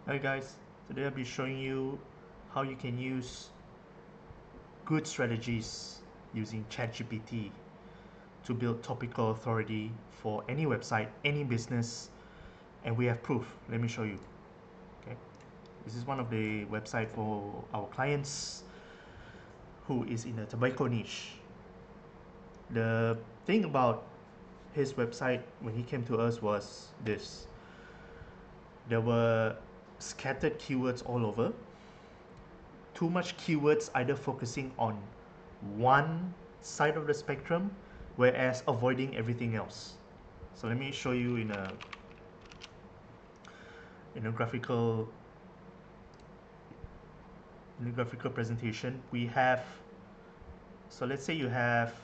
Hi guys, today I'll be showing you how you can use good strategies using ChatGPT to build topical authority for any website, any business, and we have proof. Let me show you. Okay, this is one of the website for our clients who is in the tobacco niche. The thing about his website when he came to us was this. There were scattered keywords all over, too much keywords either focusing on one side of the spectrum whereas avoiding everything else. So let me show you in a graphical presentation. We have, so let's say you have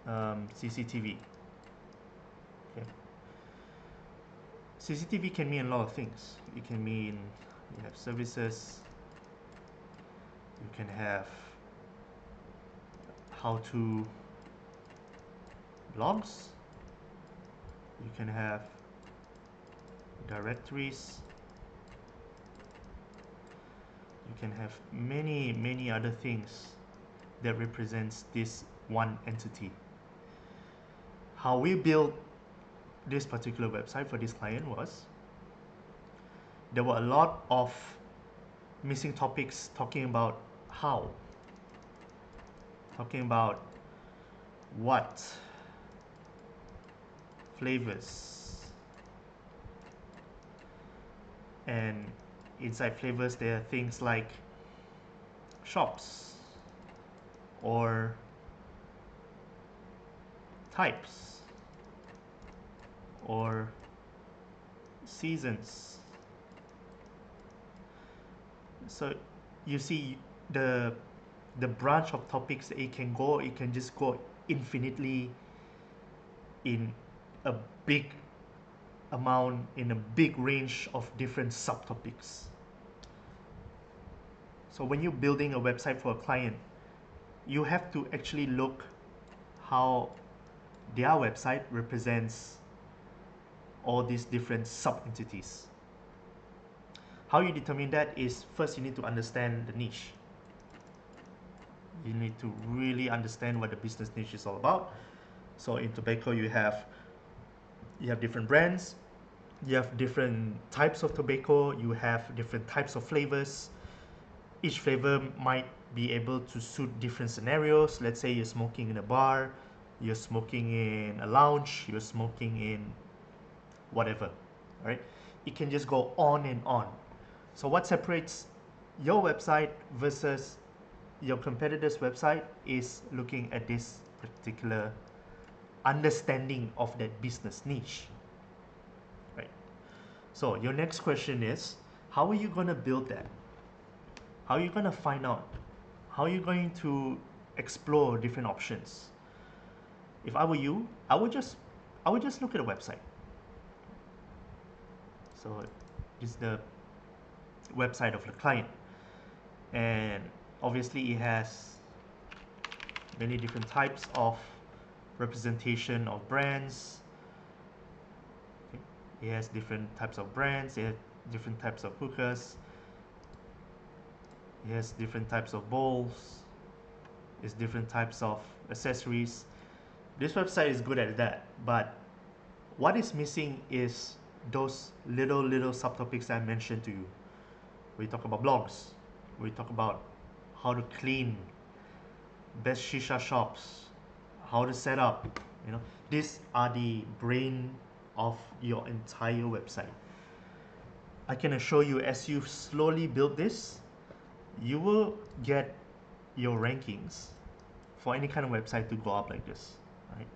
CCTV. Okay, CCTV can mean a lot of things. It can mean you have services, you can have how to blogs, you can have directories, you can have many other things that represents this one entity. How we built this particular website for this client was there were a lot of missing topics talking about how, talking about what, flavors, and inside flavors there are things like shops or types or seasons. So you see the branch of topics that it can just go infinitely in a big amount, in a big range of different subtopics. So when you're building a website for a client, you have to actually look how their website represents all these different sub-entities. How you determine that is, first you need to understand the niche. You need to really understand what the business niche is all about. So in tobacco you have different brands, you have different types of tobacco, you have different types of flavors. Each flavor might be able to suit different scenarios. Let's say you're smoking in a bar, you're smoking in a lounge, you're smoking in whatever, right? It can just go on and on. So what separates your website versus your competitor's website is looking at this particular understanding of that business niche, right? So your next question is, how are you going to build that? How are you going to find out? How are you going to explore different options? If I were you, I would just look at a website. So this is the website of the client, and obviously it has many different types of representation of brands. Okay. It has different types of brands, it has different types of hookahs, it has different types of bowls, it's different types of accessories. This website is good at that, but what is missing is those little subtopics I mentioned to you. We talk about blogs, we talk about how to clean, best shisha shops, how to set up, these are the brain of your entire website. I can assure you, as you slowly build this, you will get your rankings for any kind of website to go up like this, right?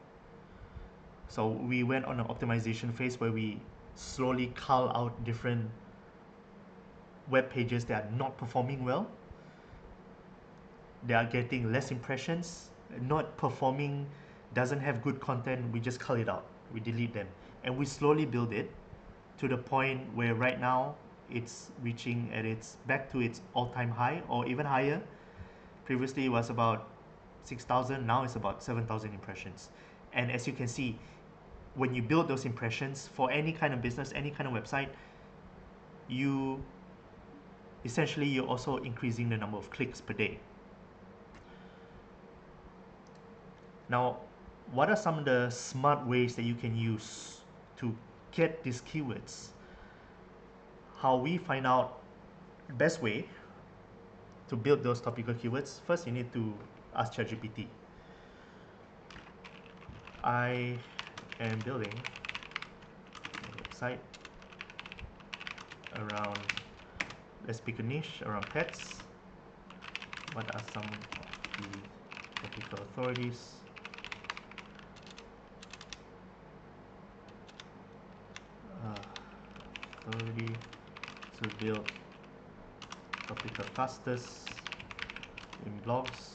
So we went on an optimization phase where we slowly cull out different web pages that are not performing well. They are getting less impressions, not performing, doesn't have good content. We just cull it out, we delete them, and we slowly build it to the point where right now it's reaching at its back to its all-time high or even higher. Previously it was about 6,000, now it's about 7,000 impressions. And as you can see, when you build those impressions for any kind of business, any kind of website, you essentially you're also increasing the number of clicks per day. Now, what are some of the smart ways that you can use to get these keywords? How we find out the best way to build those topical keywords? First, you need to ask ChatGPT. I am building a website around, let's pick a niche around pets. What are some of the topical authorities? Authority to build topical clusters in blogs.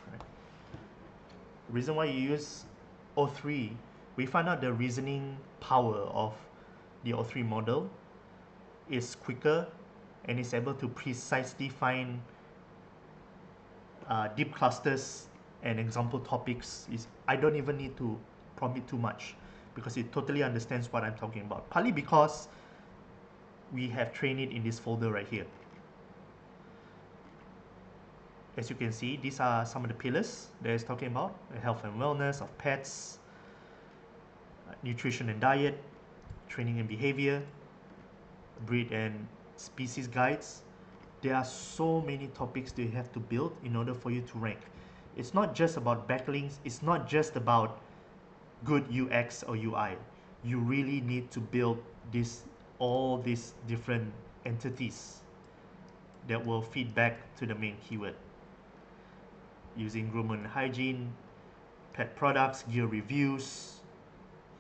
Right. The reason why you use O3, we find out the reasoning power of the O3 model is quicker and is able to precisely find deep clusters and example topics. I don't even need to prompt it too much because it totally understands what I'm talking about. Partly because we have trained it in this folder right here. As you can see, these are some of the pillars that it's talking about: health and wellness of pets, nutrition and diet, training and behavior, breed and species guides. There are so many topics that you have to build in order for you to rank. It's not just about backlinks, it's not just about good UX or UI. You really need to build all these different entities that will feed back to the main keyword. Using grooming and hygiene, pet products, gear reviews.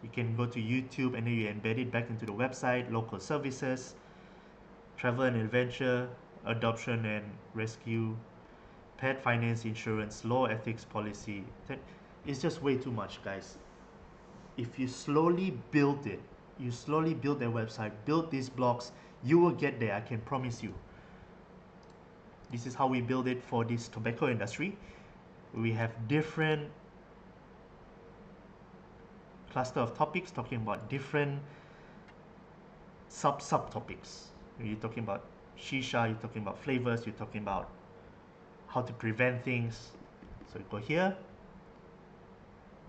You can go to YouTube and then you embed it back into the website, local services, travel and adventure, adoption and rescue, pet finance, insurance, law, ethics, policy. It's just way too much, guys. If you slowly build it, you slowly build their website, build these blogs, you will get there, I can promise you. This is how we build it for this tobacco industry. We have different cluster of topics talking about different subtopics. You're talking about shisha, you're talking about flavors, you're talking about how to prevent things. So you go here,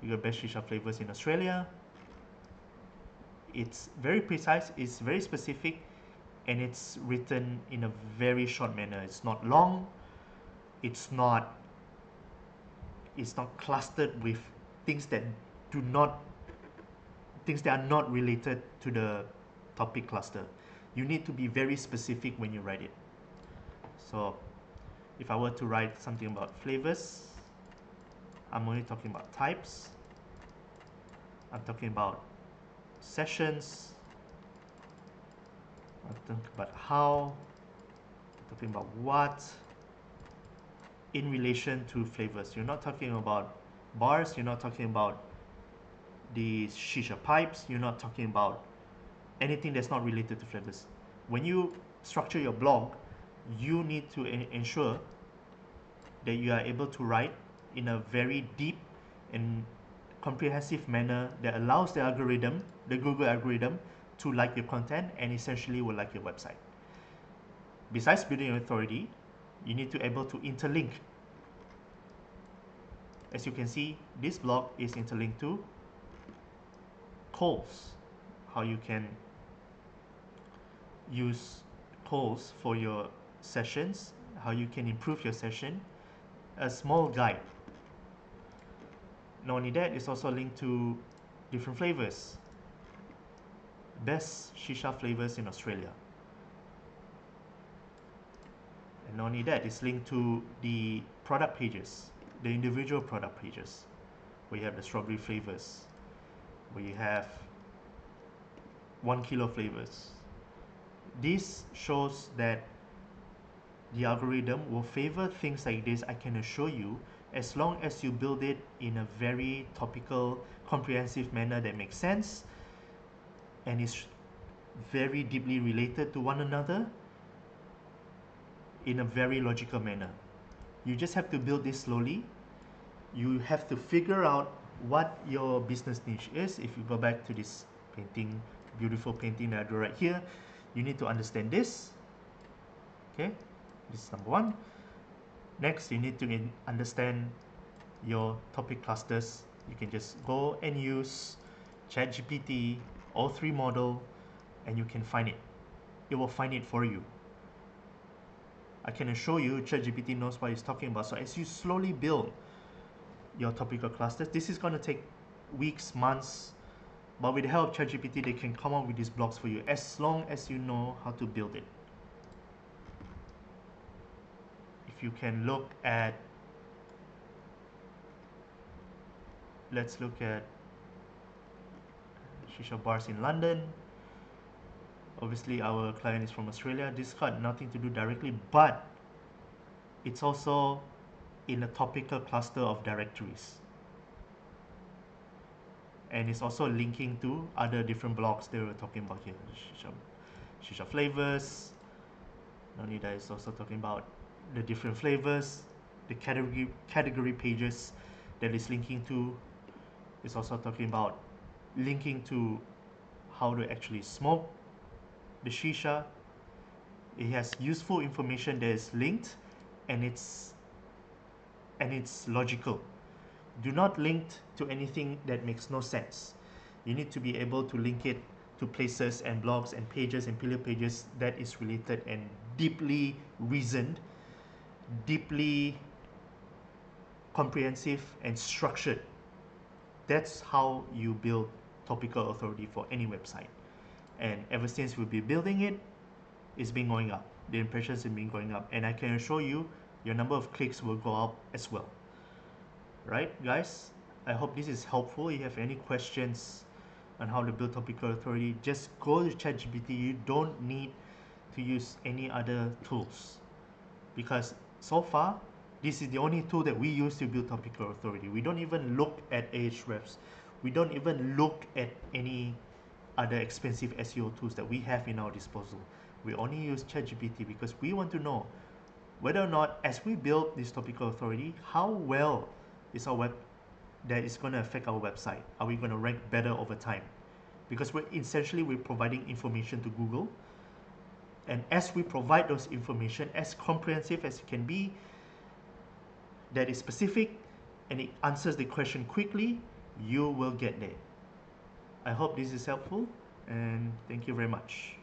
you got best shisha flavors in Australia. It's very precise, it's very specific, and it's written in a very short manner. It's not long, it's not clustered with things that are not related to the topic cluster. You need to be very specific when you write it. So if I were to write something about flavors, I'm only talking about types, I'm talking about sessions, I'm talking about how, I'm talking about what in relation to flavors. You're not talking about bars, you're not talking about the shisha pipes, you're not talking about anything that's not related to flavors. When you structure your blog, you need to ensure that you are able to write in a very deep and comprehensive manner that allows the algorithm, the Google algorithm, to like your content and essentially will like your website. Besides building authority, you need to be able to interlink. As you can see, this blog is interlinked to calls, how you can use calls for your sessions, how you can improve your session, a small guide. Not only that, it's also linked to different flavors, best shisha flavors in Australia. And not only that, it's linked to the product pages, the individual product pages, where you have the strawberry flavors, where you have 1 kilo flavors. This shows that the algorithm will favor things like this, I can assure you, as long as you build it in a very topical, comprehensive manner that makes sense and is very deeply related to one another in a very logical manner. You just have to build this slowly. You have to figure out what your business niche is. If you go back to this painting beautiful painting that I do right here. You need to understand this. Okay, this is number one. Next, you need to understand your topic clusters. You can just go and use ChatGPT, O3 model, and you can find it. It will find it for you. I can assure you ChatGPT knows what it's talking about. So as you slowly build your topical clusters, this is going to take weeks, months, but with the help of ChatGPT, they can come up with these blocks for you as long as you know how to build it. If you can look at, let's look at shisha bars in London. Obviously our client is from Australia. This got nothing to do directly, but it's also in a topical cluster of directories. And it's also linking to other different blogs they were talking about here. Shisha flavors. Nonida is also talking about the different flavors, the category pages that is linking to. It's also talking about linking to how to actually smoke the shisha. It has useful information that is linked, and it's logical. Do not link to anything that makes no sense. You need to be able to link it to places and blogs and pages and pillar pages that is related and deeply reasoned, deeply comprehensive and structured. That's how you build topical authority for any website. And ever since we've been building it, it's been going up. The impressions have been going up. And I can assure you, your number of clicks will go up as well. Right, guys? I hope this is helpful. If you have any questions on how to build topical authority, just go to ChatGPT. You don't need to use any other tools, because so far this is the only tool that we use to build topical authority. We don't even look at Ahrefs. We don't even look at any other expensive SEO tools that we have in our disposal. We only use ChatGPT because we want to know whether or not, as we build this topical authority, how well is our web that is going to affect our website. Are we going to rank better over time? Because we're providing information to Google, and as we provide those information as comprehensive as it can be, that is specific, and it answers the question quickly, you will get there. I hope this is helpful, and thank you very much.